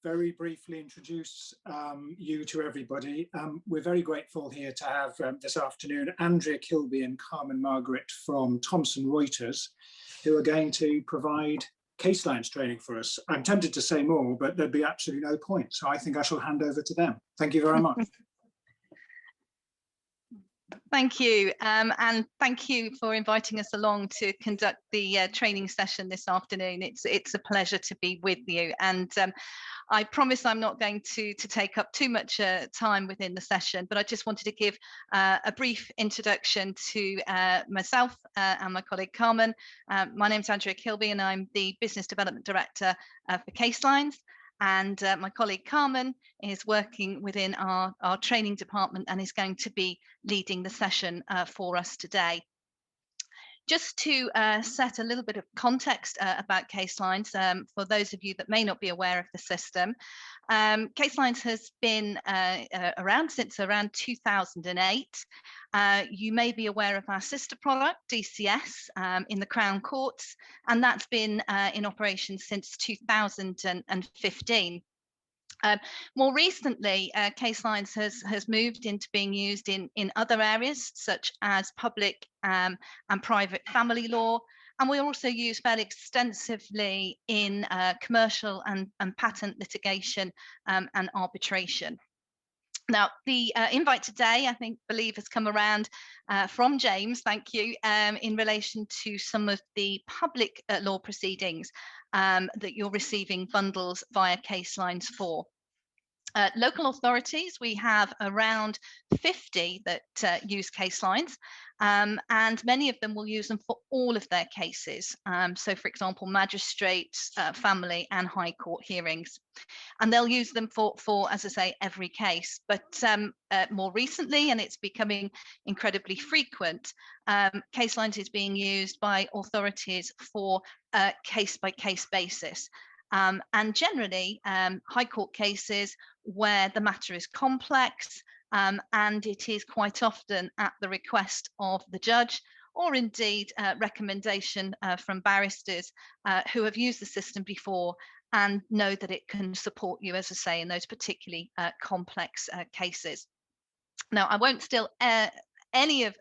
very briefly introduce you to everybody. We're very grateful here to have this afternoon Andrea Kilby and Carmen Margaret from Thomson Reuters, who are going to provide Caselines training for us. I'm tempted to say more, but there'd be absolutely no point. So I think I shall hand over to them. Thank you very much. Thank you, and thank you for inviting us along to conduct the training session this afternoon. It's a pleasure to be with you, and I promise I'm not going to take up too much time within the session, but I just wanted to give a brief introduction to myself and my colleague Carmen. My name's Andrea Kilby, and I'm the Business Development Director for Caselines. And my colleague Carmen is working within our training department and is going to be leading the session for us today. Just to set a little bit of context about Caselines, for those of you that may not be aware of the system, Caselines has been around since around 2008. You may be aware of our sister product, DCS, in the Crown Courts, and that's been in operation since 2015. More recently, Caselines has moved into being used in other areas such as public and private family law, and we also use fairly extensively in commercial and patent litigation and arbitration. Now, the invite today, I believe, has come around from James, thank you, in relation to some of the public law proceedings that you're receiving bundles via Caselines for. Local authorities, we have around 50 that use Caselines, and many of them will use them for all of their cases. So, for example, magistrates, family and high court hearings. And they'll use them for, as I say, every case. But more recently, and it's becoming incredibly frequent, Caselines is being used by authorities for a case-by-case basis. And generally, high court cases where the matter is complex and it is quite often at the request of the judge, or indeed recommendation from barristers who have used the system before and know that it can support you, as I say, in those particularly complex cases. Now, I won't steal any of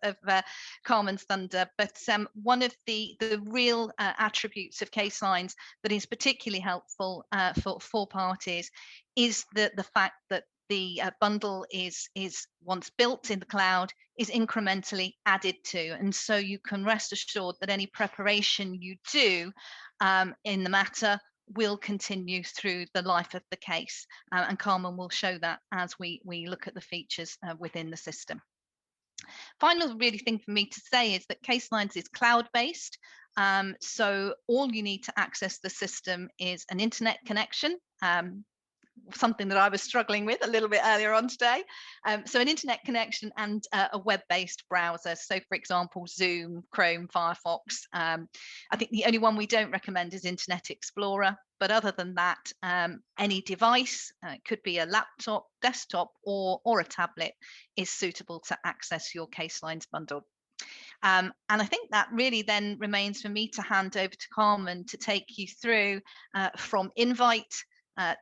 Carmen's thunder, but one of the real attributes of Caselines that is particularly helpful for parties is the fact that the bundle is once built in the cloud, is incrementally added to, and so you can rest assured that any preparation you do in the matter will continue through the life of the case, and Carmen will show that as we look at the features within the system. Final really thing for me to say is that Caselines is cloud-based, so all you need to access the system is an internet connection, something that I was struggling with a little bit earlier on today. So an internet connection and a web-based browser. So, for example, Zoom, Chrome, Firefox. I think the only one we don't recommend is Internet Explorer. But other than that, any device, could be a laptop, desktop, or a tablet, is suitable to access your Caselines bundle. And I think that really then remains for me to hand over to Carmen to take you through from invite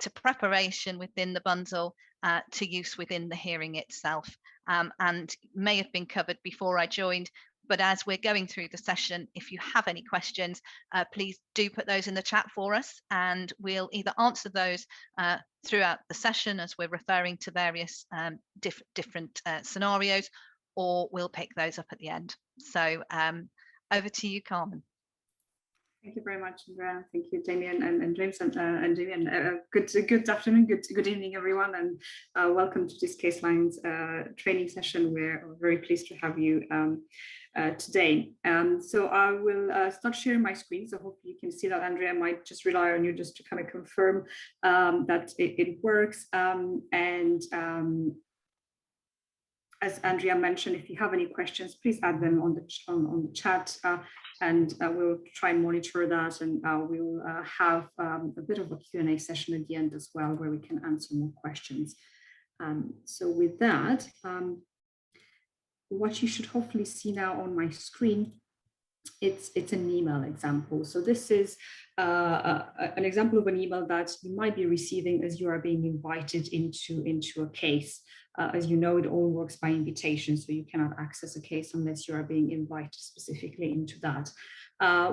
to preparation within the bundle to use within the hearing itself, and may have been covered before I joined, but as we're going through the session, if you have any questions, please do put those in the chat for us, and we'll either answer those throughout the session as we're referring to various different scenarios, or we'll pick those up at the end. So over to you, Carmen. Thank you very much, Andrea. Thank you, Damien and James and Damien. Good afternoon, good evening, everyone, and welcome to this Caselines training session. We're very pleased to have you today. So I will start sharing my screen. So hopefully you can see that. Andrea might just rely on you just to kind of confirm that it works. As Andrea mentioned, if you have any questions, please add them on the chat, and we'll try and monitor that, and we'll have a bit of a Q&A session at the end as well, where we can answer more questions. So with that, what you should hopefully see now on my screen it's an email example. So this is an example of an email that you might be receiving as you are being invited into a case. As you know, it all works by invitation, so you cannot access a case unless you are being invited specifically into that.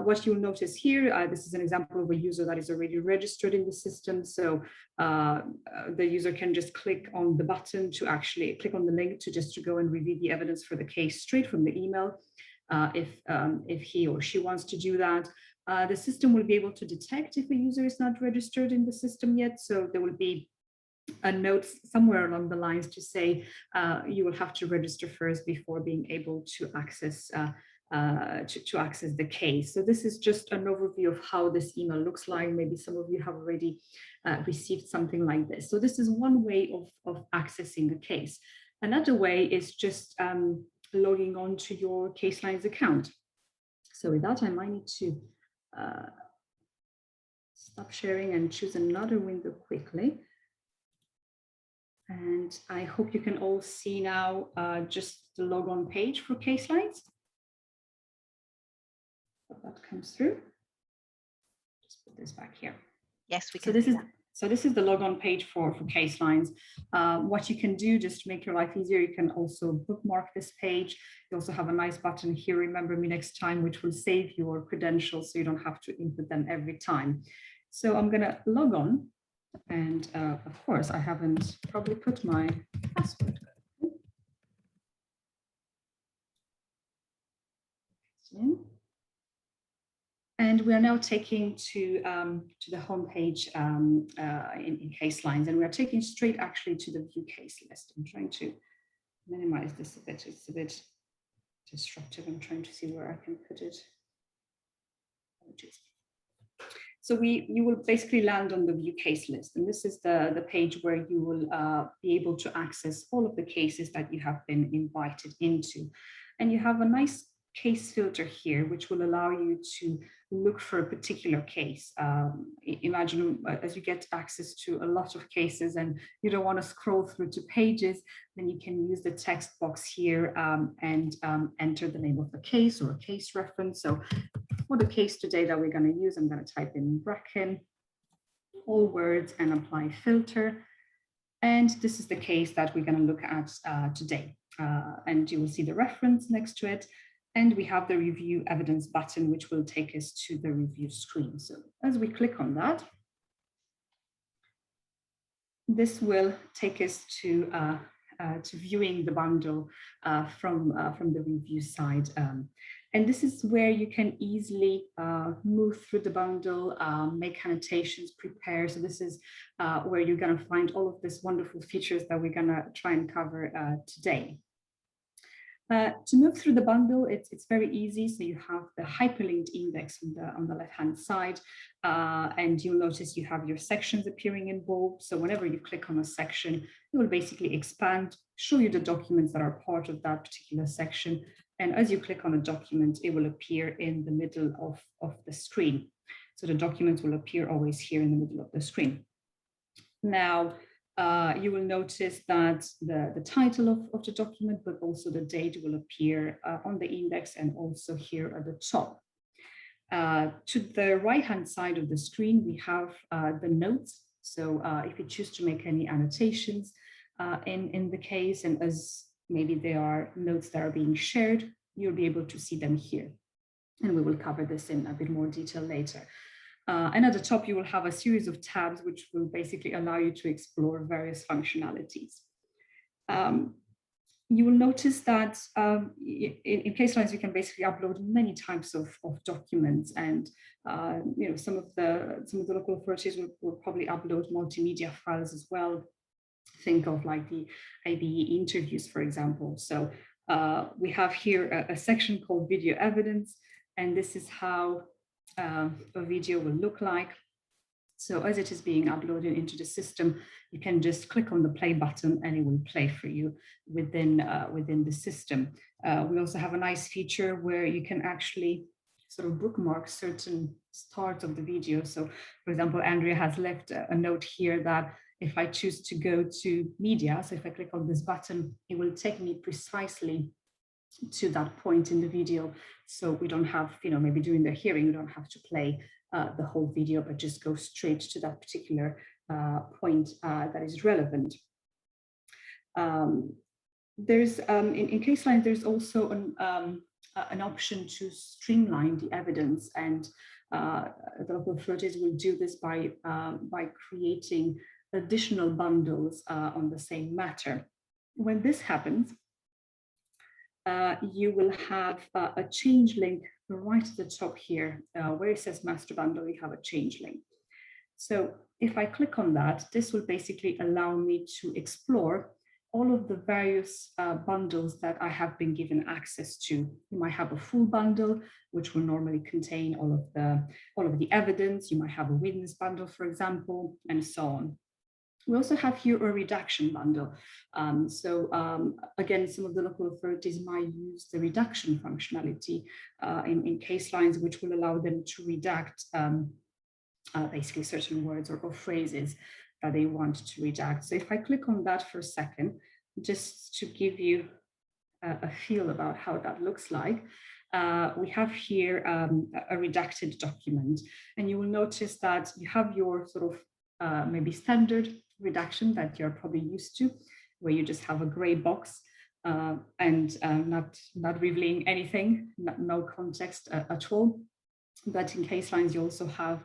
What you'll notice here, this is an example of a user that is already registered in the system. So the user can just click on the button to actually click on the link to go and review the evidence for the case straight from the email. If he or she wants to do that, the system will be able to detect if a user is not registered in the system yet. So there will be a note somewhere along the lines to say you will have to register first before being able to access access the case. So this is just an overview of how this email looks like. Maybe some of you have already received something like this. So this is one way of accessing a case. Another way is just logging on to your Caselines account. So with that, I might need to stop sharing and choose another window quickly. And I hope you can all see now just the Logon page for Caselines. Hope that comes through. Just put this back here. Yes, we can. So this is the Logon page for Caselines. What you can do just to make your life easier, you can also bookmark this page. You also have a nice button here, remember me next time, which will save your credentials so you don't have to input them every time. So I'm going to log on. And of course, I haven't probably put my password. And we are now taking to the home page in Caselines, and we are taking straight actually to the Viewcase List. I'm trying to minimize this a bit. It's a bit disruptive. I'm trying to see where I can put it. So you will basically land on the Viewcase List, and this is the page where you will be able to access all of the cases that you have been invited into. And you have a nice case filter here, which will allow you to look for a particular case. Imagine as you get access to a lot of cases and you don't want to scroll through to pages, then you can use the text box here and enter the name of the case or a case reference. So for the case today that we're going to use, I'm going to type in Bracken, all words, and apply filter. And this is the case that we're going to look at today. And you will see the reference next to it. And we have the review evidence button, which will take us to the review screen. So as we click on that, this will take us to viewing the bundle from the review side. And this is where you can easily move through the bundle, make annotations, prepare. So this is where you're going to find all of these wonderful features that we're going to try and cover today. To move through the bundle, it's very easy. So you have the hyperlinked index on the left-hand side, and you'll notice you have your sections appearing in bold. So whenever you click on a section, it will basically expand, show you the documents that are part of that particular section. And as you click on a document, it will appear in the middle of the screen. So the documents will appear always here in the middle of the screen. Now, you will notice that the title of the document, but also the date will appear on the index and also here at the top. To the right-hand side of the screen, we have the notes. So if you choose to make any annotations in the case, and as maybe there are notes that are being shared, you'll be able to see them here. And we will cover this in a bit more detail later. And at the top, you will have a series of tabs, which will basically allow you to explore various functionalities. You will notice that in Caselines, you can basically upload many types of documents, and some of the local authorities will probably upload multimedia files as well. Think of like the ABE interviews, for example. So we have here a section called video evidence, and this is how a video will look like. So as it is being uploaded into the system, you can just click on the play button and it will play for you within the system. We also have a nice feature where you can actually sort of bookmark certain parts of the video. So for example, Andrea has left a note here that if I choose to go to media, so if I click on this button, it will take me precisely to that point in the video. So we don't have, maybe during the hearing, we don't have to play the whole video, but just go straight to that particular point that is relevant. There's in Caselines, there's also an option to streamline the evidence, and the local authorities will do this by creating additional bundles on the same matter. When this happens, you will have a change link right at the top here, where it says master bundle. You have a change link. So if I click on that, this will basically allow me to explore all of the various bundles that I have been given access to. You might have a full bundle, which will normally contain all of the evidence. You might have a witness bundle, for example, and so on. We also have here a redaction bundle. Again, some of the local authorities might use the redaction functionality in Caselines, which will allow them to redact basically certain words or phrases that they want to redact. So if I click on that for a second, just to give you a feel about how that looks like, we have here a redacted document, and you will notice that you have your sort of maybe standard redaction that you're probably used to, where you just have a gray box and not revealing anything, no context at all. But in Caselines, you also have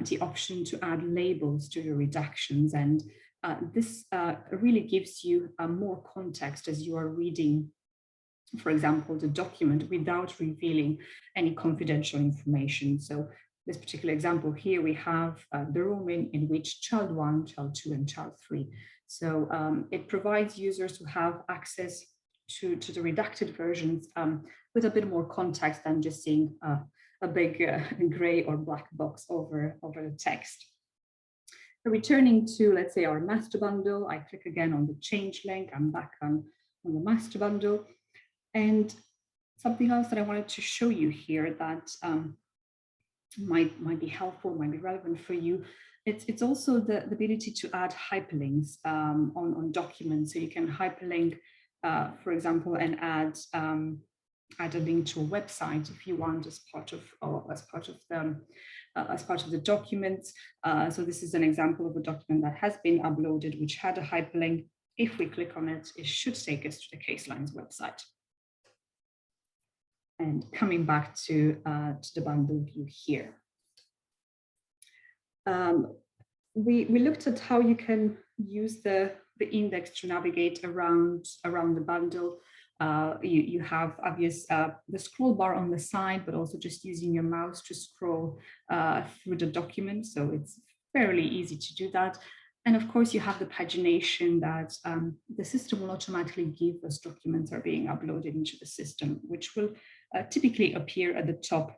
the option to add labels to your redactions, and this really gives you more context as you are reading, for example, the document without revealing any confidential information. So this particular example here, we have the room in which child 1, child 2, and child 3. So it provides users who have access to the redacted versions with a bit more context than just seeing a big gray or black box over the text. So returning to, let's say, our master bundle, I click again on the change link. I'm back on the master bundle. And something else that I wanted to show you here that might be helpful, might be relevant for you. It's also the ability to add hyperlinks on documents. So you can hyperlink, for example, and add a link to a website if you want as part of the document. So this is an example of a document that has been uploaded, which had a hyperlink. If we click on it, it should take us to the Caselines website. And coming back to the bundle view here. We looked at how you can use the index to navigate around the bundle. You have obvious the scroll bar on the side, but also just using your mouse to scroll through the document. So it's fairly easy to do that. And of course, you have the pagination that the system will automatically give as documents are being uploaded into the system, which will typically appear at the top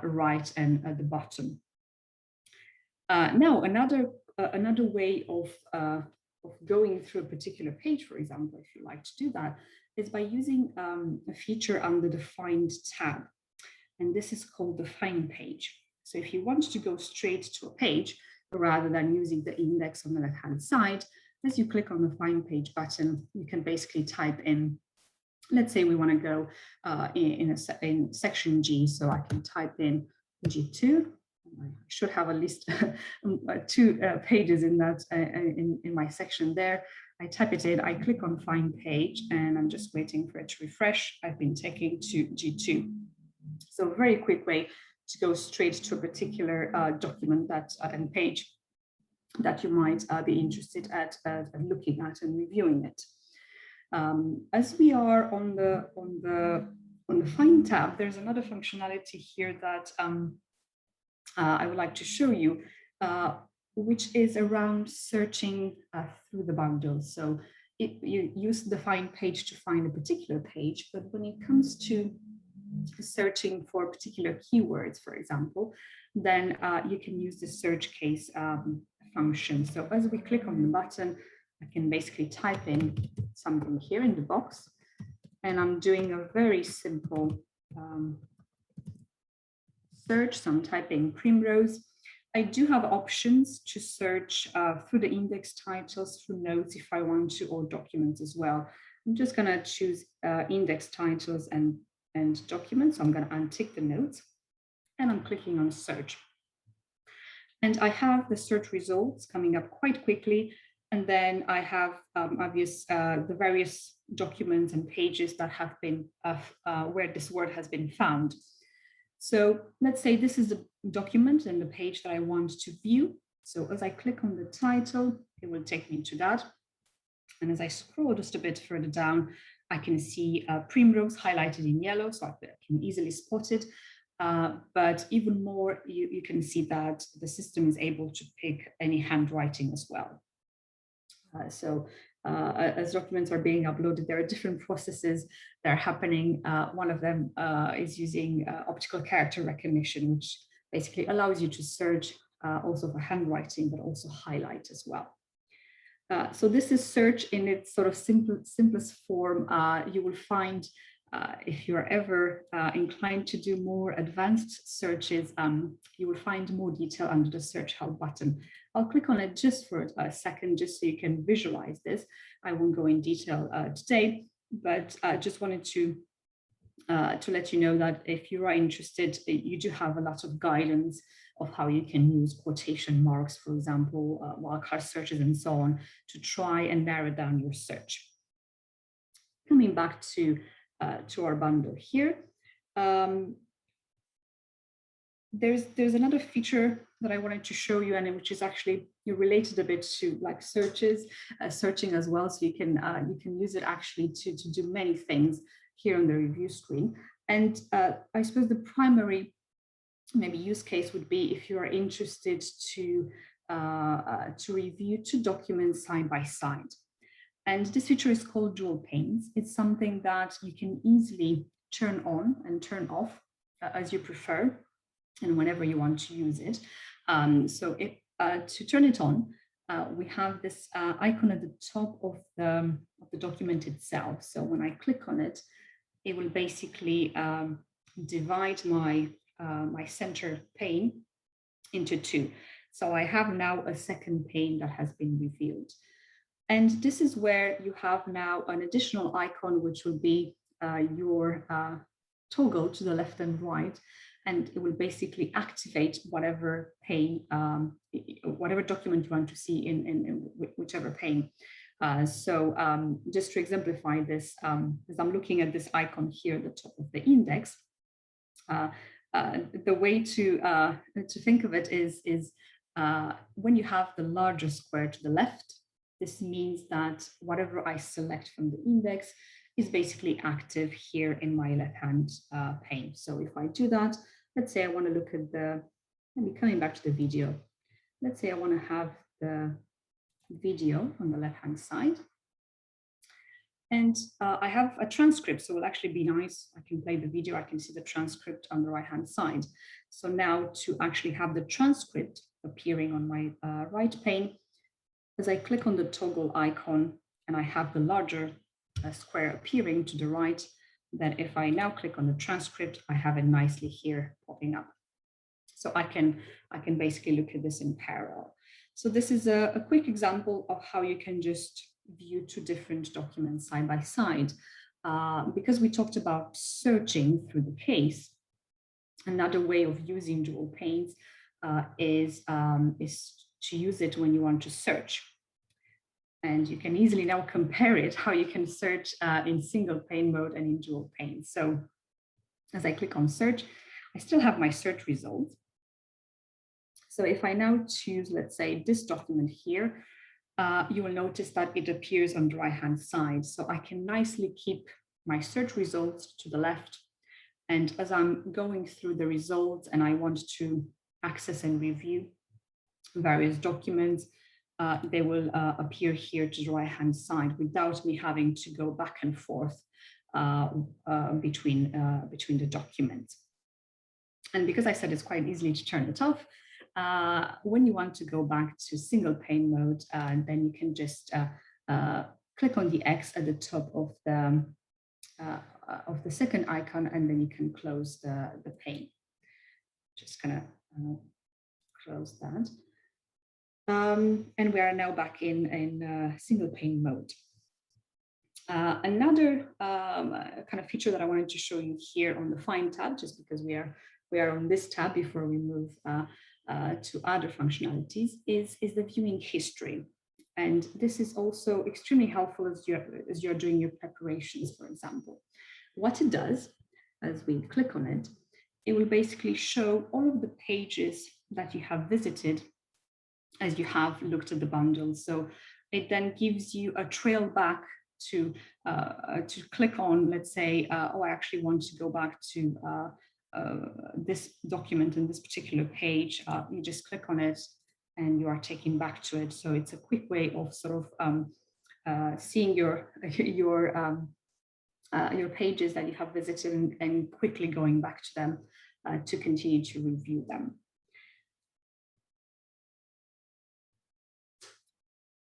right and at the bottom. Now, another way of going through a particular page, for example, if you like to do that, is by using a feature under the Find tab. And this is called the Find page. So if you want to go straight to a page, rather than using the index on the left-hand side, as you click on the Find page button, you can basically type in, let's say we want to go in section G, so I can type in G2. I should have at least 2 pages in that in my section there. I type it in, I click on Find page, and I'm just waiting for it to refresh. I've been taken to G2. So a very quick way to go straight to a particular document and page that you might be interested at looking at and reviewing it. As we are on the Find tab, there's another functionality here that I would like to show you, which is around searching through the bundle. So you use the Find page to find a particular page, but when it comes to searching for particular keywords, for example, then you can use the search case function. So as we click on the button, I can basically type in something here in the box, and I'm doing a very simple search. So I'm typing primrose. I do have options to search through the index titles, through notes if I want to, or documents as well. I'm just going to choose index titles and and documents. So I'm going to untick the notes and I'm clicking on search. And I have the search results coming up quite quickly. And then I have the various documents and pages that have been where this word has been found. So let's say this is the document and the page that I want to view. So as I click on the title, it will take me to that. And as I scroll just a bit further down, I can see primrose highlighted in yellow, so I can easily spot it. But even more, you can see that the system is able to pick any handwriting as well. As documents are being uploaded, there are different processes that are happening. One of them is using optical character recognition, which basically allows you to search also for handwriting, but also highlight as well. So this is search in its sort of simplest form. You will find if you're ever inclined to do more advanced searches, you will find more detail under the search help button. I'll click on it just for a second, just so you can visualize this. I won't go in detail today, but I just wanted to let you know that if you are interested, you do have a lot of guidance of how you can use quotation marks, for example, wildcard searches and so on, to try and narrow down your search. Coming back to our bundle here, there's another feature that I wanted to show you, and which is actually related a bit to like searching as well. So you can use it actually to do many things here on the review screen. And I suppose the primary maybe use case would be if you are interested to review two documents side by side. And this feature is called dual panes. It's something that you can easily turn on and turn off as you prefer and whenever you want to use it. So to turn it on, we have this icon at the top of the document itself. So when I click on it, it will basically divide my center pane into two. So I have now a second pane that has been revealed. And this is where you have now an additional icon, which will be your toggle to the left and right. And it will basically activate whatever pane, whatever document you want to see in whichever pane. Just to exemplify this, as I'm looking at this icon here at the top of the index, the way to think of it is when you have the larger square to the left, this means that whatever I select from the index is basically active here in my left-hand pane. So if I do that, let's say I want to look at maybe coming back to the video. Let's say I want to have the video on the left-hand side. And I have a transcript, so it will actually be nice. I can play the video, I can see the transcript on the right-hand side. So now to actually have the transcript appearing on my right pane, as I click on the toggle icon and I have the larger square appearing to the right, then if I now click on the transcript, I have it nicely here popping up. So I can basically look at this in parallel. So this is a quick example of how you can just view two different documents side by side. Because we talked about searching through the case, another way of using dual panes is to use it when you want to search. And you can easily now compare it, how you can search in single pane mode and in dual pane. So as I click on search, I still have my search results. So if I now choose, let's say, this document here, you will notice that it appears on the right-hand side. So I can nicely keep my search results to the left. And as I'm going through the results and I want to access and review various documents, they will appear here to the right-hand side without me having to go back and forth between the documents. And because I said it's quite easy to turn it off, when you want to go back to single pane mode, then you can just click on the X at the top of the second icon, and then you can close the pane. Just gonna close that. And we are now back in single pane mode. Another kind of feature that I wanted to show you here on the Find tab, just because we are on this tab before we move to other functionalities, is the viewing history. And this is also extremely helpful as you're doing your preparations, for example. What it does, as we click on it, it will basically show all of the pages that you have visited as you have looked at the bundle. So it then gives you a trail back to click on, let's say, oh, I actually want to go back to this document in this particular page. You just click on it and you are taken back to it. So it's a quick way of sort of seeing your pages that you have visited and quickly going back to them to continue to review them.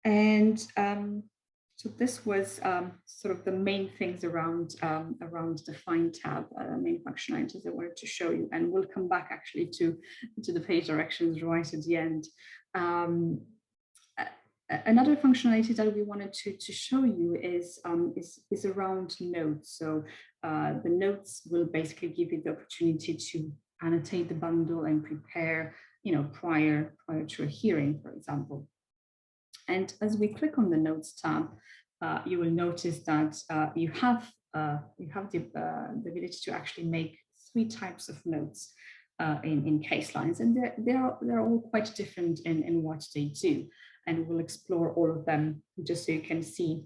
And so this was sort of the main things around the Find tab, main functionalities I wanted to show you, and we'll come back actually to the page directions right at the end. Another functionality that we wanted to show you is around notes. So the notes will basically give you the opportunity to annotate the bundle and prepare, prior to a hearing, for example. And as we click on the Notes tab, you will notice that you have the ability to actually make 3 types of notes in Caselines, and they're all quite different in what they do. And we'll explore all of them just so you can see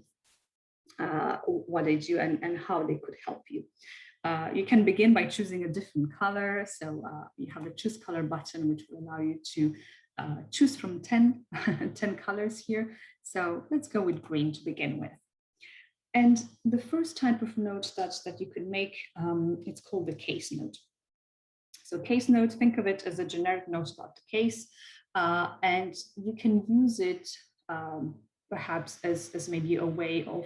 what they do and how they could help you. You can begin by choosing a different color. So you have a Choose Color button, which will allow you to choose from 10 colors here. So let's go with green to begin with. And the first type of note that you could make, it's called the case note. So case note, think of it as a generic note about the case, and you can use it perhaps as maybe a way of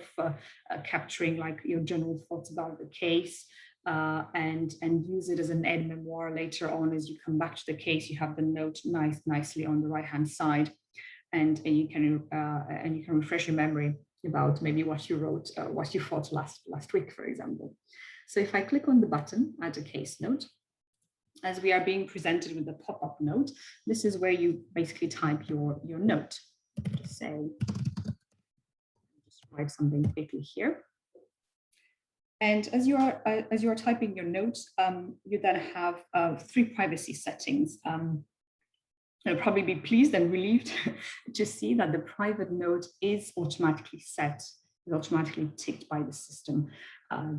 capturing like your general thoughts about the case, and use it as an aide-memoire later on. As you come back to the case, you have the note nicely on the right-hand side, and you can refresh your memory about maybe what you wrote, what you thought last week, for example. So if I click on the button, Add a Case Note, as we are being presented with the pop-up note, this is where you basically type your note. Just write something quickly here. And as you are typing your note, you then have 3 privacy settings. You'll probably be pleased and relieved to see that the private note is automatically automatically ticked by the system.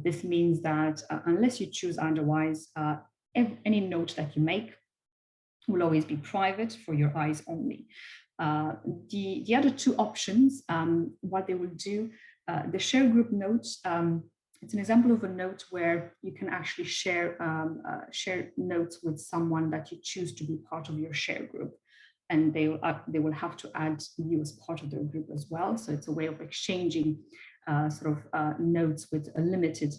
This means that unless you choose otherwise, any note that you make will always be private for your eyes only. The other 2 options, what they will do, the share group notes, it's an example of a note where you can actually share notes with someone that you choose to be part of your share group, and they will have to add you as part of their group as well. So it's a way of exchanging notes with a limited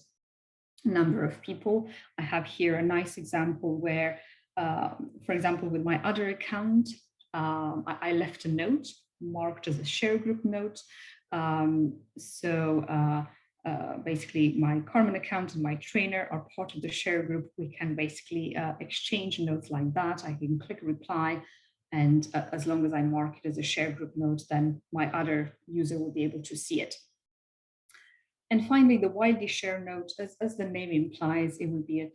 number of people. I have here a nice example where, for example, with my other account, I left a note marked as a share group note. Basically my Carmen account and my trainer are part of the share group. We can basically exchange notes like that. I can click reply, and as long as I mark it as a share group note, then my other user will be able to see it. And finally, the widely shared note, as the name implies, it will be a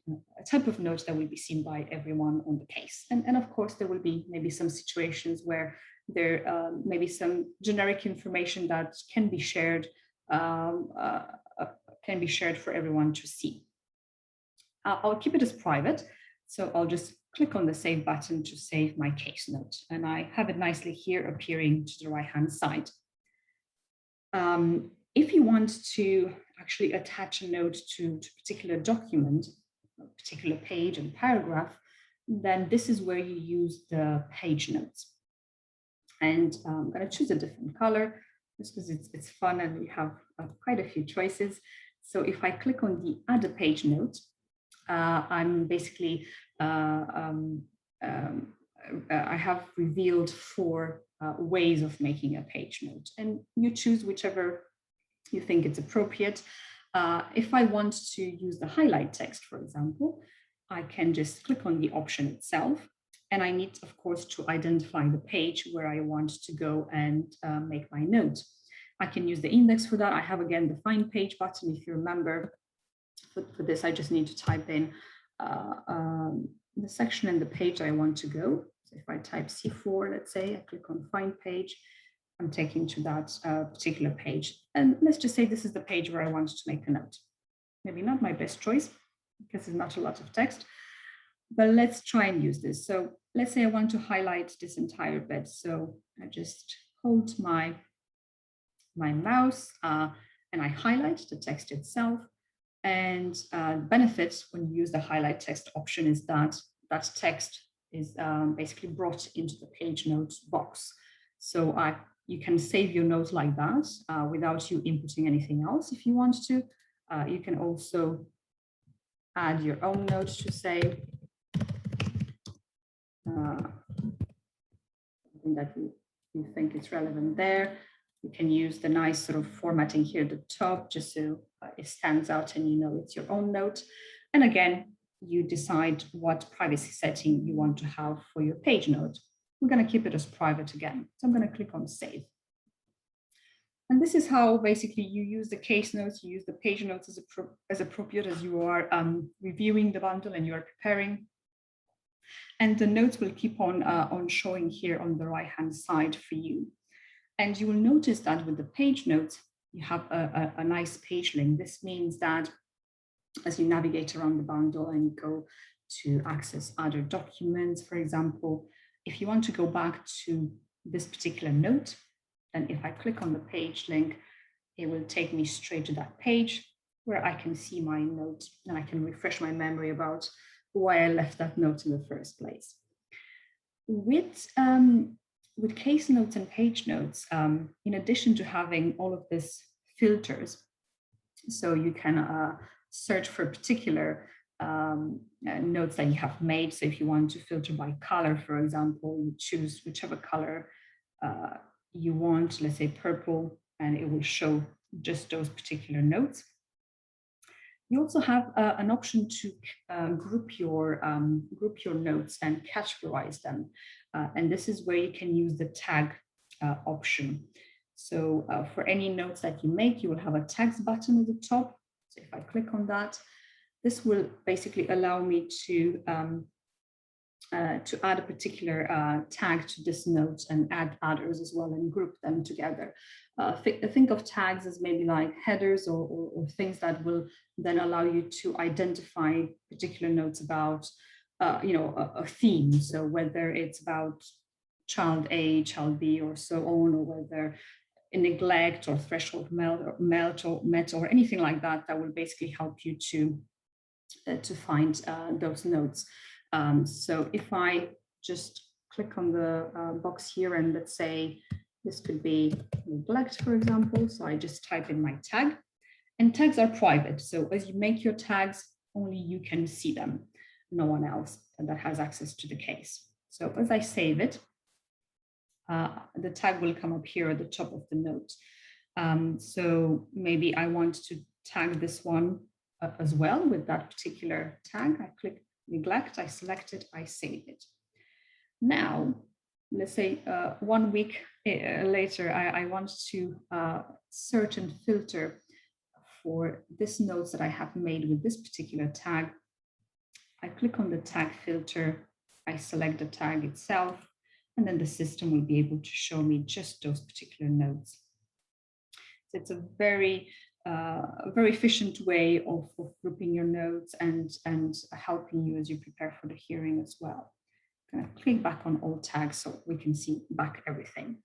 type of note that will be seen by everyone on the case. And of course, there will be maybe some situations where there may be some generic information that can be shared for everyone to see. I'll keep it as private, so I'll just click on the Save button to save my case note, and I have it nicely here appearing to the right-hand side. If you want to actually attach a note to a particular document, a particular page and paragraph, then this is where you use the page notes. And I'm going to choose a different color just because it's fun and we have quite a few choices. So if I click on the Add a Page Note, I'm basically, I have revealed 4 ways of making a page note, and you choose whichever you think it's appropriate. If I want to use the highlight text, for example, I can just click on the option itself. And I need, of course, to identify the page where I want to go and make my note. I can use the index for that. I have, again, the Find Page button. If you remember, for this, I just need to type in the section and the page I want to go. So if I type C4, let's say, I click on Find Page, I'm taken to that particular page. And let's just say this is the page where I want to make a note. Maybe not my best choice because there's not a lot of text, but let's try and use this. So let's say I want to highlight this entire bit. So I just hold my mouse and I highlight the text itself. And benefits when you use the highlight text option is that that text is basically brought into the page notes box. So you can save your note like that without you inputting anything else if you want to. You can also add your own notes to say something that you think is relevant there. You can use the nice sort of formatting here at the top, just so it stands out and you know it's your own note. And again, you decide what privacy setting you want to have for your page note. We're going to keep it as private again. So I'm going to click on Save. And this is how basically you use the case notes, you use the page notes as appropriate as you are reviewing the bundle and you are preparing. And the notes will keep on showing here on the right-hand side for you. And you will notice that with the page notes, you have a nice page link. This means that as you navigate around the bundle and you go to access other documents, for example, if you want to go back to this particular note, then if I click on the page link, it will take me straight to that page where I can see my note and I can refresh my memory about why I left that note in the first place. With case notes and page notes, in addition to having all of these filters, so you can search for particular notes that you have made. So if you want to filter by color, for example, you choose whichever color you want, let's say purple, and it will show just those particular notes. You also have an option to group your notes and categorize them. And this is where you can use the tag option. So for any notes that you make, you will have a tags button at the top. So if I click on that, this will basically allow me to add a particular tag to this note and add others as well and group them together. Think of tags as maybe like headers or things that will then allow you to identify particular notes about a theme. So whether it's about child A, child B, or so on, or whether a neglect or threshold met or anything like that, that will basically help you to find those notes. So if I just click on the box here and let's say this could be neglect, for example. So I just type in my tag, and tags are private. So as you make your tags, only you can see them, no one else that has access to the case. So as I save it, the tag will come up here at the top of the note. So maybe I want to tag this one as well with that particular tag. I click neglect, I select it, I save it. Now, let's say 1 week later, I want to search and filter for this notes that I have made with this particular tag. I click on the tag filter, I select the tag itself, and then the system will be able to show me just those particular notes. So it's a very efficient way of grouping your notes and helping you as you prepare for the hearing as well. I'm going to click back on all tags so we can see back everything.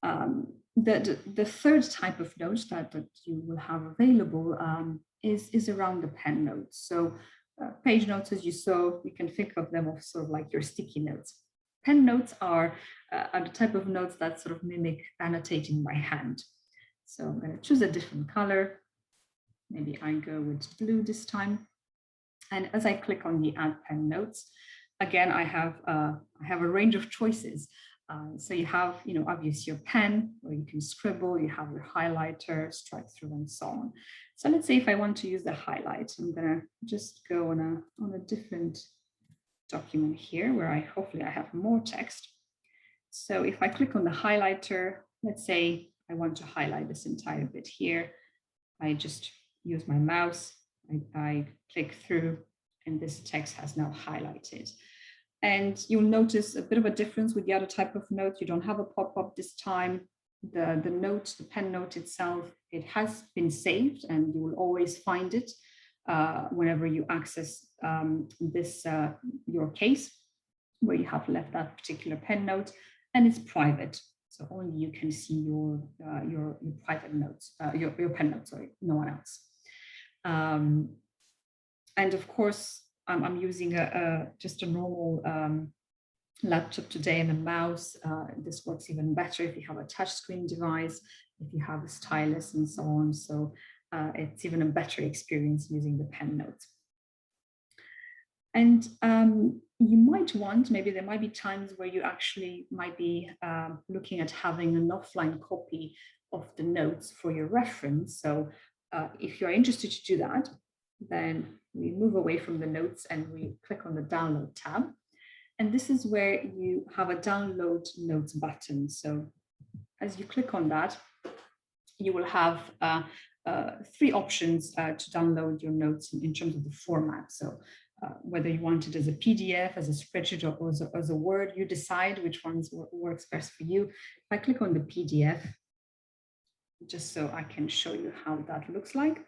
The third type of notes that you will have available is around the pen notes. So page notes, as you saw, you can think of them as sort of like your sticky notes. Pen notes are the type of notes that sort of mimic annotating by hand. So I'm going to choose a different color. Maybe I go with blue this time. And as I click on the Add Pen Notes, again, I have a range of choices. So you have, obviously your pen, or you can scribble, you have your highlighter, strike through, and so on. So let's say if I want to use the highlight, I'm gonna just go on a different document here where hopefully I have more text. So if I click on the highlighter, let's say I want to highlight this entire bit here. I just use my mouse, I click through, and this text has now highlighted. And you'll notice a bit of a difference with the other type of note. You don't have a pop-up this time. The note, the pen note itself, it has been saved, and you will always find it whenever you access your case, where you have left that particular pen note, and it's private. So only you can see your private notes, your pen notes, sorry, no one else. And of course, I'm using just a normal laptop today and a mouse. This works even better if you have a touchscreen device, if you have a stylus and so on. So it's even a better experience using the pen notes. And you might want, maybe there might be times where you actually might be looking at having an offline copy of the notes for your reference. So if you're interested to do that, then we move away from the notes and we click on the download tab. And this is where you have a download notes button. So as you click on that, you will have 3 options to download your notes in terms of the format. So whether you want it as a PDF, as a spreadsheet, or as a Word, you decide which ones works best for you. If I click on the PDF, just so I can show you how that looks like.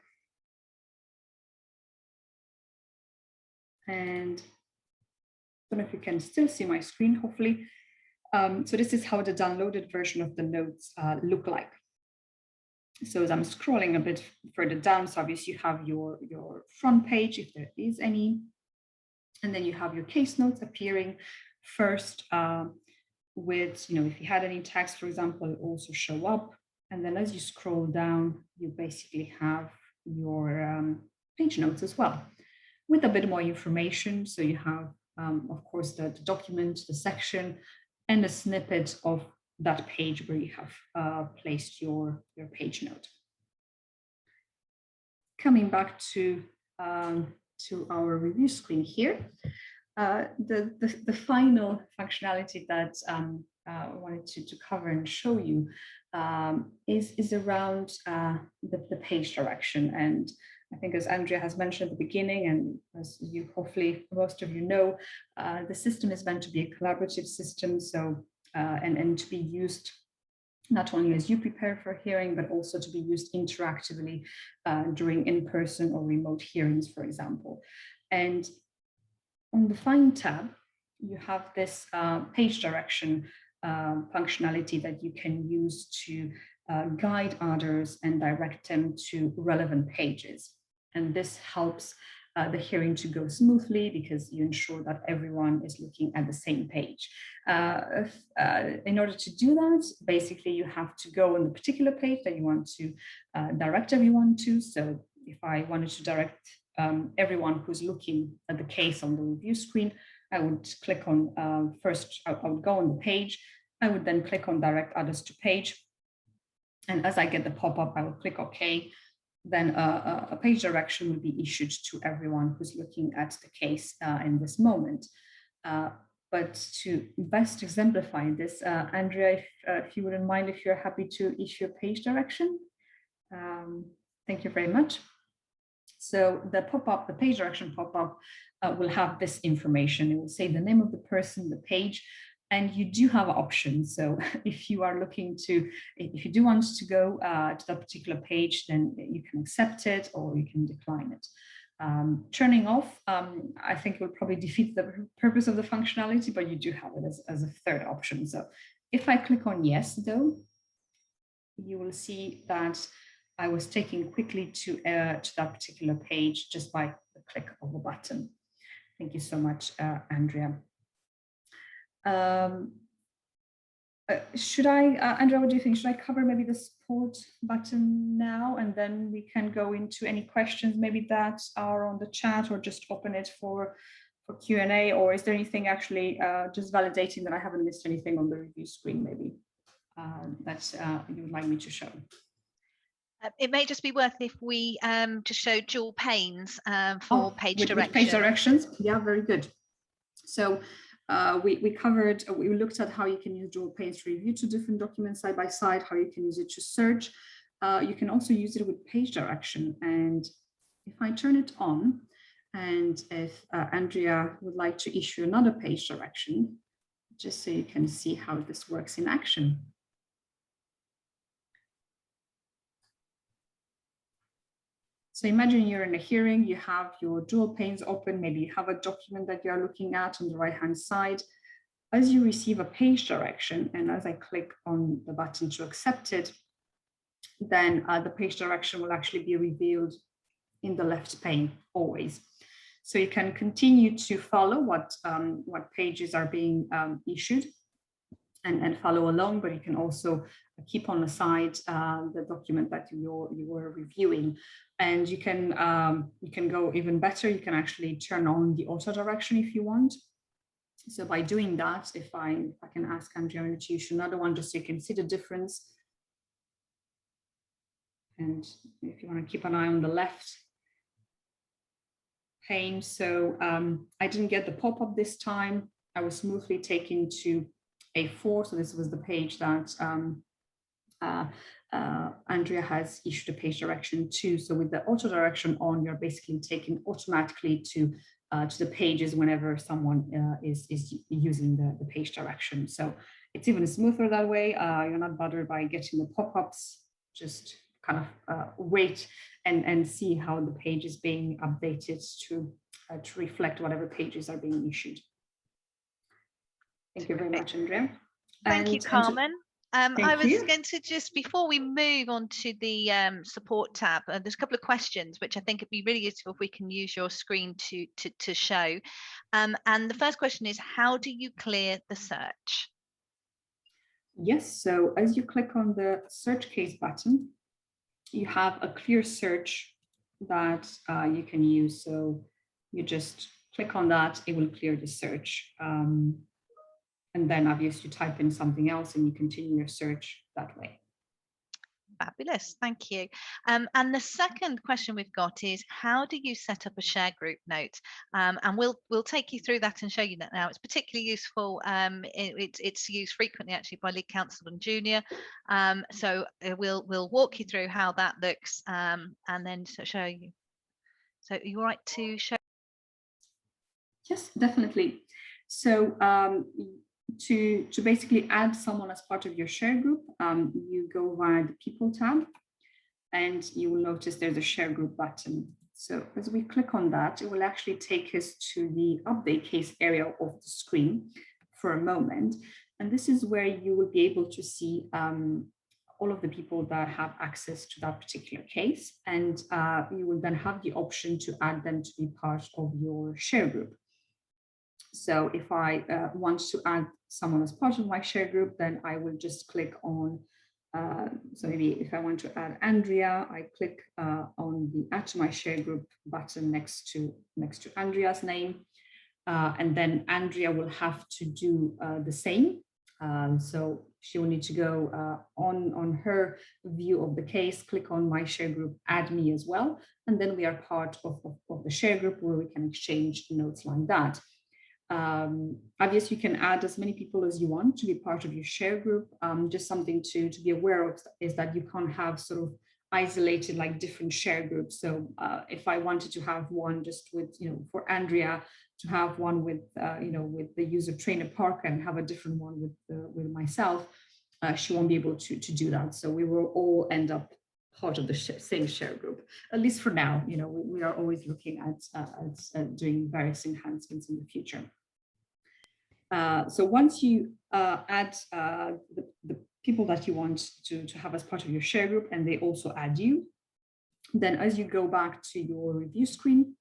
And I don't know if you can still see my screen, hopefully. So this is how the downloaded version of the notes look like. So as I'm scrolling a bit further down, so obviously you have your front page, if there is any, and then you have your case notes appearing first with, if you had any text, for example, also show up. And then as you scroll down, you basically have your page notes as well, with a bit more information. So you have, of course, the document, the section, and a snippet of that page where you have placed your page note. Coming back to our review screen here, the final functionality that I wanted to cover and show you is around the page direction. And I think, as Andrea has mentioned at the beginning, and as you hopefully most of you know, the system is meant to be a collaborative system. So and to be used not only as you prepare for a hearing, but also to be used interactively during in-person or remote hearings, for example. And on the Find tab, you have this page direction functionality that you can use to guide others and direct them to relevant pages. And this helps the hearing to go smoothly because you ensure that everyone is looking at the same page. In order to do that, basically you have to go on the particular page that you want to direct everyone to. So if I wanted to direct everyone who's looking at the case on the review screen, I would click on first, I would go on the page. I would then click on direct others to page. And as I get the pop-up, I will click OK. Then a page direction will be issued to everyone who's looking at the case in this moment. But to best exemplify this, Andrea, if you wouldn't mind, if you're happy to issue a page direction. Thank you very much. So the pop-up, the page direction pop-up will have this information. It will say the name of the person, the page, and you do have options. So if you are looking to, if you do want to go to that particular page, then you can accept it or you can decline it. Turning off, I think will probably defeat the purpose of the functionality, but you do have it as a third option. So if I click on yes, though, you will see that I was taken quickly to that particular page just by the click of a button. Thank you so much, Andrea. Should I, Andrea, what do you think? Should I cover maybe the support button now, and then we can go into any questions maybe that are on the chat, or just open it for Q&A, or is there anything actually just validating that I haven't missed anything on the review screen maybe that you would like me to show? It may just be worth if we just show dual panes for page direction. With page directions, yeah, very good. So we looked at how you can use dual panes to review two different documents side by side, how you can use it to search. You can also use it with page direction. And if I turn it on, and if Andrea would like to issue another page direction, just so you can see how this works in action. So imagine you're in a hearing, you have your dual panes open, maybe you have a document that you're looking at on the right-hand side. As you receive a page direction, and as I click on the button to accept it, then the page direction will actually be revealed in the left pane always. So you can continue to follow what pages are being issued and follow along, but you can also keep on the side the document that you were reviewing. And you can go even better. You can actually turn on the auto direction if you want. So by doing that, if I can ask Andrea to issue another one just so you can see the difference. And if you want to keep an eye on the left pane. So I didn't get the pop-up this time. I was smoothly taken to A4. So this was the page that Andrea has issued a page direction to. So with the auto direction on, you're basically taken automatically to the pages whenever someone is using the page direction. So it's even smoother that way. You're not bothered by getting the pop-ups. Just kind of wait and see how the page is being updated to reflect whatever pages are being issued. Thank you very much, Andrea. Thank you, Carmen. I was you. going to just, before we move on to the support tab, there's a couple of questions which I think it'd be really useful if we can use your screen to show. And the first question is, how do you clear the search? Yes, so as you click on the search case button, you have a clear search that you can use. So you just click on that, it will clear the search. And then obviously you type in something else and you continue your search that way. Fabulous, thank you. And the second question we've got is, how do you set up a share group note? And we'll take you through that and show you that now. It's particularly useful. It's used frequently actually by lead counsel and junior. So we'll walk you through how that looks and then show you. So are you all right to show? Yes, definitely. So to basically add someone as part of your share group, you go via the People tab, and you will notice there's a share group button. So as we click on that, it will actually take us to the update case area of the screen for a moment. And this is where you will be able to see all of the people that have access to that particular case. And you will then have the option to add them to be part of your share group. So if I want to add someone as part of my share group, then I will just click on, so maybe if I want to add Andrea, I click on the Add to My Share Group button next to Andrea's name. And then Andrea will have to do the same. So she will need to go on her view of the case, click on My Share Group, add me as well. And then we are part of the share group where we can exchange notes like that. Obviously, you can add as many people as you want to be part of your share group. Just something to be aware of is that you can't have sort of isolated like different share groups. So if I wanted to have one just with, for Andrea, to have one with, with the user trainer Parker and have a different one with myself, she won't be able to do that. So we will all end up part of the same share group, at least for now. We are always looking at doing various enhancements in the future. So once you add the people that you want to have as part of your share group, and they also add you, then as you go back to your review screen,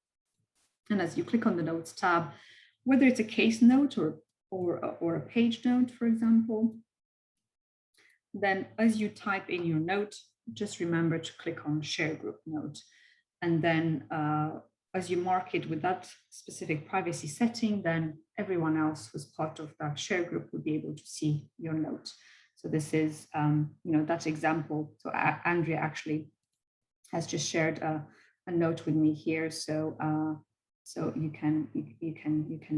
and as you click on the Notes tab, whether it's a case note or a page note, for example, then as you type in your note, just remember to click on Share Group Note. And then as you mark it with that specific privacy setting, then everyone else who's part of that share group will be able to see your note. So this is, that example. So Andrea actually has just shared a note with me here. So so you can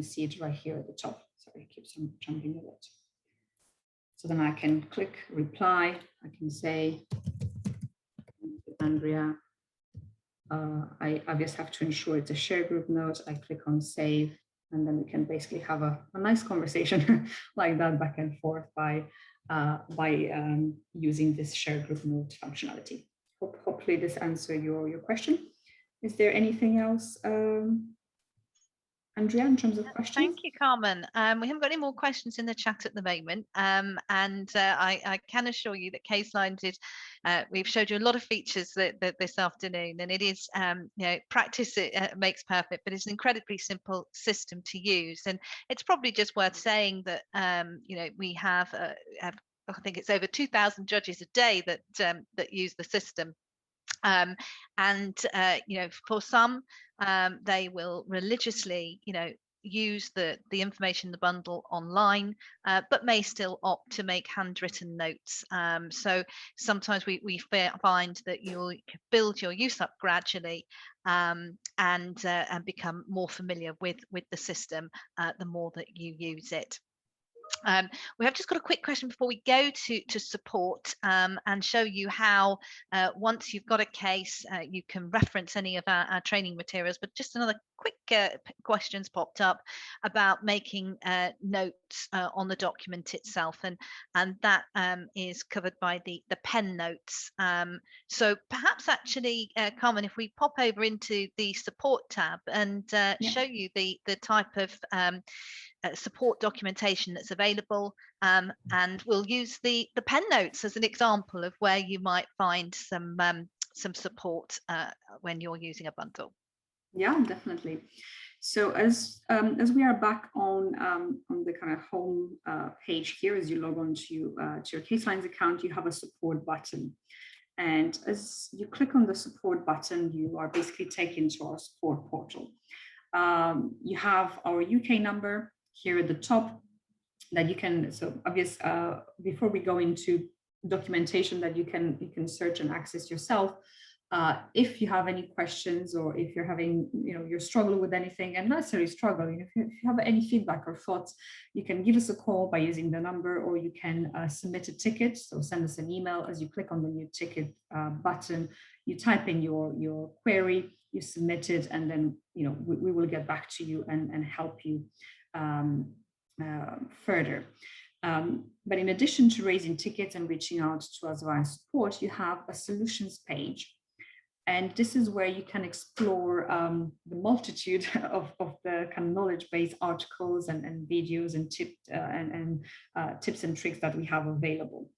see it right here at the top. Sorry, it keeps on jumping a bit. So then I can click reply. I can say, Andrea, I just have to ensure it's a share group note. I click on save, and then we can basically have a nice conversation like that back and forth by using this share group note functionality. Hopefully this answers your question. Is there anything else, Andrea, in terms of questions? Thank you, Carmen. We haven't got any more questions in the chat at the moment, and I can assure you that Caselines is, we've showed you a lot of features this afternoon, and it is, practice makes perfect, but it's an incredibly simple system to use. And it's probably just worth saying that, we have I think it's over 2,000 judges a day that use the system. For some, they will religiously, use the information in the bundle online, but may still opt to make handwritten notes. So sometimes we find that you'll build your use up gradually and become more familiar with the system the more that you use it. We have just got a quick question before we go to support and show you how once you've got a case, you can reference any of our training materials. But just another quick questions popped up about making notes on the document itself, and that is covered by the pen notes. So perhaps actually, Carmen, if we pop over into the support tab and show you the type of support documentation that's available, and we'll use the pen notes as an example of where you might find some support when you're using a bundle. Yeah, definitely. So as we are back on the kind of home page here, as you log on to your Caselines account, you have a support button. And as you click on the support button, you are basically taken to our support portal. You have our UK number here at the top that you can, so obvious, before we go into documentation that you can search and access yourself, if you have any questions, or if you're having, you're struggling with anything, and not necessarily struggling, if you have any feedback or thoughts, you can give us a call by using the number, or you can submit a ticket. So send us an email. As you click on the new ticket button, you type in your query, you submit it, and then we will get back to you and help you further. But in addition to raising tickets and reaching out to us via support, you have a solutions page. And this is where you can explore the multitude of the kind of knowledge-based articles and videos and tips and tricks that we have available.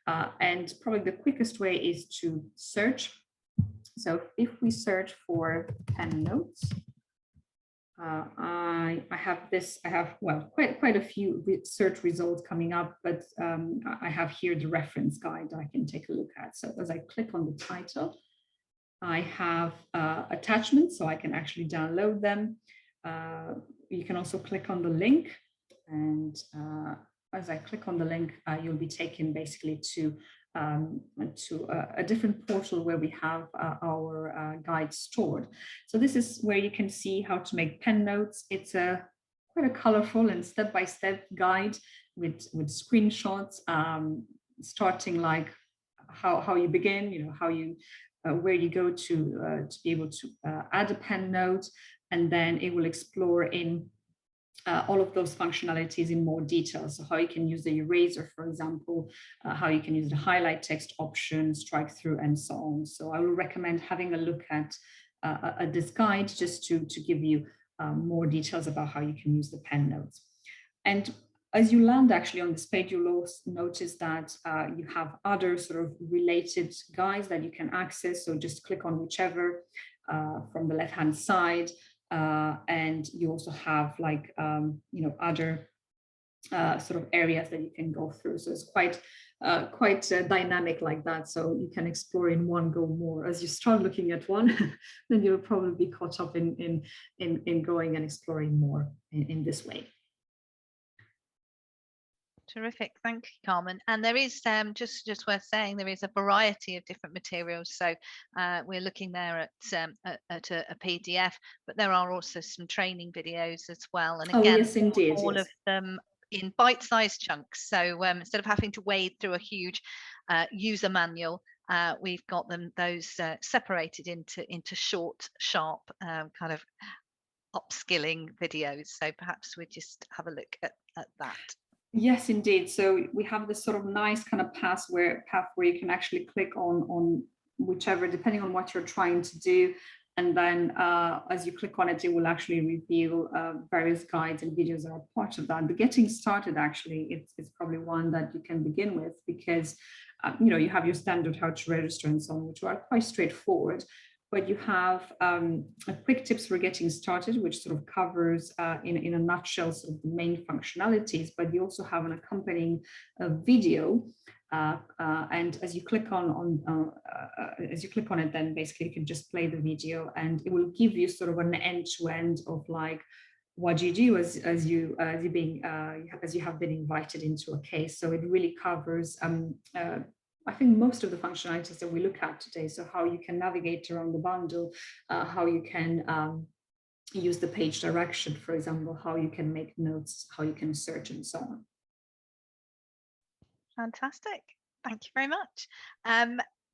And probably the quickest way is to search. So if we search for pen notes, I have quite a few search results coming up, but I have here the reference guide that I can take a look at. So as I click on the title, I have attachments, so I can actually download them. You can also click on the link, and as I click on the link, you'll be taken basically to a different portal where we have our guides stored. So this is where you can see how to make pen notes. It's quite a colorful and step-by-step guide with screenshots, starting like how you begin, how you where you go to be able to add a pen note, and then it will explore in all of those functionalities in more detail. So how you can use the eraser, for example, how you can use the highlight text option, strike through, and so on. So I will recommend having a look at this guide just to give you more details about how you can use the pen notes. And as you land actually on this page, you'll also notice that you have other sort of related guides that you can access. So just click on whichever from the left-hand side. And you also have like, other sort of areas that you can go through. So it's quite quite dynamic like that. So you can explore in one go more. As you start looking at one, then you'll probably be caught up in going and exploring more in this way. Terrific, thank you, Carmen. And there is just worth saying there is a variety of different materials. So we're looking there at a PDF, but there are also some training videos as well. And again, yes, indeed, all of them in bite-sized chunks. So instead of having to wade through a huge user manual, we've got those separated into short, sharp kind of upskilling videos. So perhaps we just have a look at that. Yes, indeed. So we have this sort of nice kind of path where you can actually click on whichever, depending on what you're trying to do. And then as you click on it, it will actually reveal various guides and videos that are part of that. But getting started, actually, it's probably one that you can begin with, because you have your standard how to register and so on, which are quite straightforward. But you have quick tips for getting started, which sort of covers in a nutshell sort of the main functionalities. But you also have an accompanying video, and as you click on it, then basically you can just play the video, and it will give you sort of an end-to-end of like what you do as you have been invited into a case. So it really covers I think most of the functionalities that we look at today. So how you can navigate around the bundle, how you can use the page direction, for example, how you can make notes, how you can search, and so on. Fantastic. Thank you very much.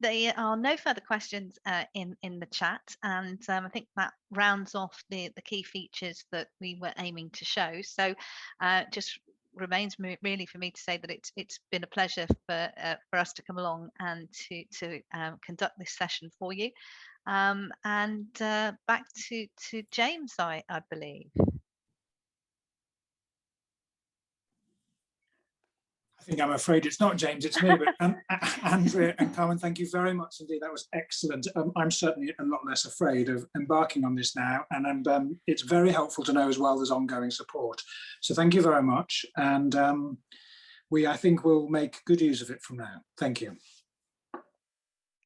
There are no further questions in the chat, and I think that rounds off the key features that we were aiming to show. So just remains really for me to say that it's been a pleasure for us to come along and to conduct this session for you. And back to James, I believe. I think I'm afraid it's not James, it's me, but Andrea and Carmen, thank you very much indeed. That was excellent. I'm certainly a lot less afraid of embarking on this now, and it's very helpful to know as well there's ongoing support. So thank you very much, and I think we'll make good use of it from now. Thank you.